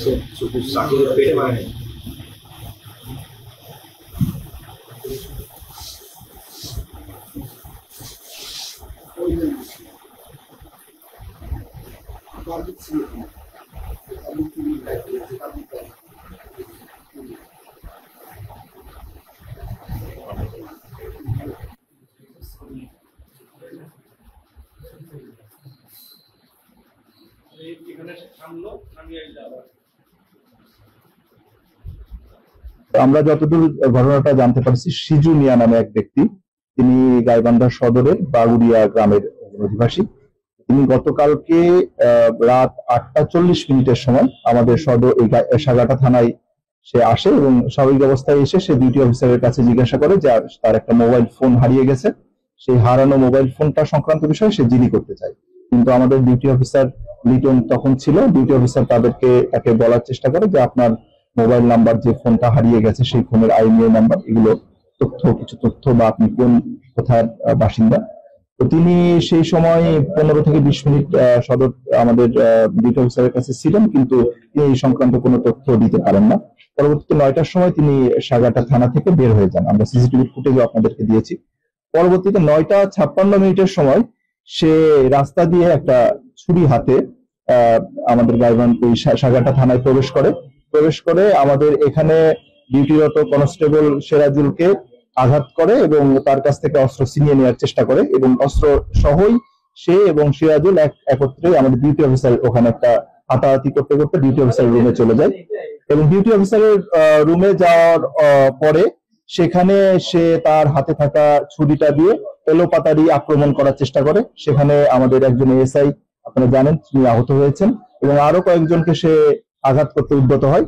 পেটে মারে আমরা যতদূর ঘটনাটা জানতে পারছি, সিজু মিয়া নামে এক ব্যক্তি, তিনি গাইবান্ধা সদরের বাগুড়িয়া গ্রামের অধিবাসী। তিনি গতকালকে রাত 8:40 সময় আমাদের সদর এই সাগাটা থানায় সে আসে এবং স্বাভাবিক অবস্থায় এসে সে ডিউটি অফিসারের কাছে জিজ্ঞাসা করে যে তার একটা মোবাইল ফোন হারিয়ে গেছে, সেই হারানো মোবাইল ফোনটা সংক্রান্ত বিষয়ে সে জিডি করতে চায়। কিন্তু আমাদের ডিউটি অফিসার লিটন তখন ছিল, ডিউটি অফিসার তাকে বলার চেষ্টা করে যে আপনার মোবাইল নাম্বার, যে ফোনটা হারিয়ে গেছে সেই ফোনের আইএমইআই নাম্বার, এগুলো কিছু তথ্য বা আপনি কোথায় বাসিন্দা। তো তিনি সেই সময় 15 থেকে 20 মিনিট সদর আমাদের ডিউটি অফিসারের কাছে ছিলেন, কিন্তু তিনি এই সংক্রান্ত কোনো তথ্য দিতে পারেন না। পরবর্তীতে 9টার সময় তিনি সাগাটা থানা থেকে বের হয়ে যান। আমরা সিসিটিভি ফুটেজও আপনাদেরকে দিয়েছি। পরবর্তীতে 9:56 সময় সে রাস্তা দিয়ে একটা ছুরি হাতে আমাদের গাইবান্ধা সাগাটা থানায় প্রবেশ করে আমাদের এখানে ডিউটিরত কনস্টেবল সিরাজুলকে আঘাত করে এবং তার কাছ থেকে অস্ত্র ছিনিয়ে নেওয়ার চেষ্টা করে এবং অস্ত্র সহই সে এবং সিরাজুল একত্রে আমাদের ডিউটি অফিসার ওখানে একটা হাতাহাতি করতে করতে ডিউটি অফিসারের রুমে চলে যায় এবং ডিউটি অফিসারের রুমে যাওয়ার পরে সেখানে সে তার হাতে থাকা ছুরিটা দিয়ে এলোপাতাড়ি আক্রমণ করার চেষ্টা করে। সেখানে আমাদের একজন এএসআই, আপনারা জানেন, তিনি আহত হয়েছেন এবং আরো কয়েকজনকে সে আঘাত করতে উদ্যত হয়।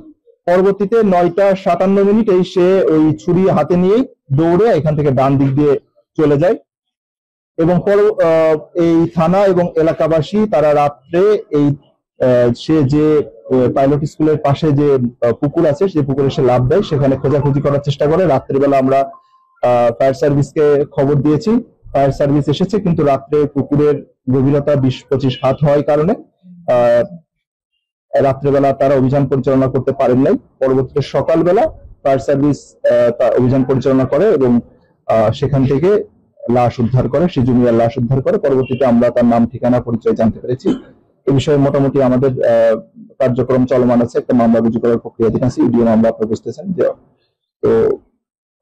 পরবর্তীতে 9:57 সে ওই ছুরি হাতে নিয়ে দৌড়ে এখান থেকে ডান দিক দিয়ে চলে যায় এবং এই থানা এবং এলাকাবাসী তারা রাত্রে এই সে যে পাইলট স্কুলের পাশে যে পুকুর আছে সেই পুকুরে সে লাফ দেয়, সেখানে খোঁজাখুঁজি করার চেষ্টা করে। রাত্রিবেলা আমরা ফায়ার সার্ভিসকে খবর দিয়েছি, ফায়ার সার্ভিস এসেছে, কিন্তু রাত্রে পুকুরের গভীরতা 20-25 হাত হওয়ার কারণে রাত্রেবেলা তারা অভিযান পরিচালনা করতে পারেন নাই। পরবর্তীতে সকালবেলা ফায়ার সার্ভিস অভিযান পরিচালনা করে এবং সেখান থেকে লাশ উদ্ধার করে, সিজু মিয়ার লাশ উদ্ধার করে। পরবর্তীতে আমরা তার নাম, ঠিকানা, পরিচয় জানতে পেরেছি। এই বিষয়ে মোটামুটি আমাদের কার্যক্রম চলমান আছে, একটা মামলা রুজু করার প্রক্রিয়াধীন আছে, ইডিও মামলা আপনারা বুঝতেছেন। তো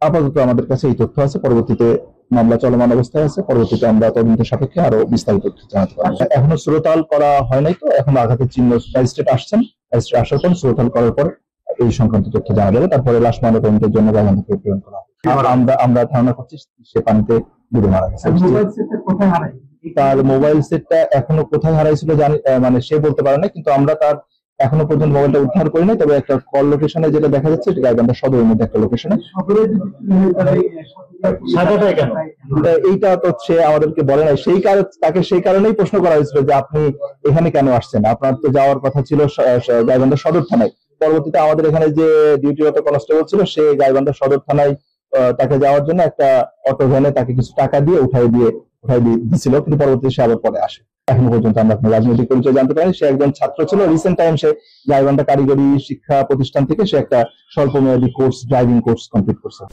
আপাতত আমাদের কাছে এই তথ্য আছে, পরবর্তীতে মামলা চলমান অবস্থায় আছে, পরবর্তীতে আমরা তদন্ত সাপেক্ষে আরো বিস্তারিত তথ্য জানাতে পারবো। এখনো সুরতাল করা হয় নাই, তো এখন আঘাতের চিহ্ন ম্যাজিস্ট্রেট আসছেন, ম্যাজিস্ট্রেট আসার পর সুরতাল করার পর এই সংক্রান্ত তথ্য জানা যাবে। তারপরে লাশ ময়নাতদন্তের জন্য গাইবান্ধাকে প্রেরণ করা হবে। আমরা ধারণা করছি সে পানিতে ডুবে মারা গেছে। তার মোবাইল সেটটা এখনো কোথায় হারাইছিল মানে সে বলতে পারে না, কিন্তু আমরা তার এখনো পর্যন্ত মোবাইলটা উদ্ধার করি নাই। তবে একটা কল লোকেশনে যেটা দেখা যাচ্ছে গাইবান্ধা সদরের মধ্যে একটা লোকেশনে। এইটা তো সে আমাদেরকে বলে নাই, তাকে সেই কারণেই প্রশ্ন করা হয়েছিল যে আপনি এখানে কেন আসছেন, আপনার তো যাওয়ার কথা ছিল গাইবান্ধা সদর থানায়। পরবর্তীতে আমাদের এখানে যে ডিউটিরত কনস্টেবল ছিল সে গাইবান্ধা সদর থানায় তাকে যাওয়ার জন্য একটা অটো ভ্যানে তাকে কিছু টাকা দিয়ে উঠাই দিয়েছিল, কিন্তু পরবর্তীতে সে আবার পরে আসে। এখনো পর্যন্ত আমরা রাজনৈতিক পরিচয় জানতে পারি। সে একজন ছাত্র ছিল, রিসেন্ট টাইম সে গাইবান্ধা কারিগরি শিক্ষা প্রতিষ্ঠান থেকে সে একটা স্বল্পমেয়াদী কোর্স, ড্রাইভিং কোর্স কমপ্লিট করছে।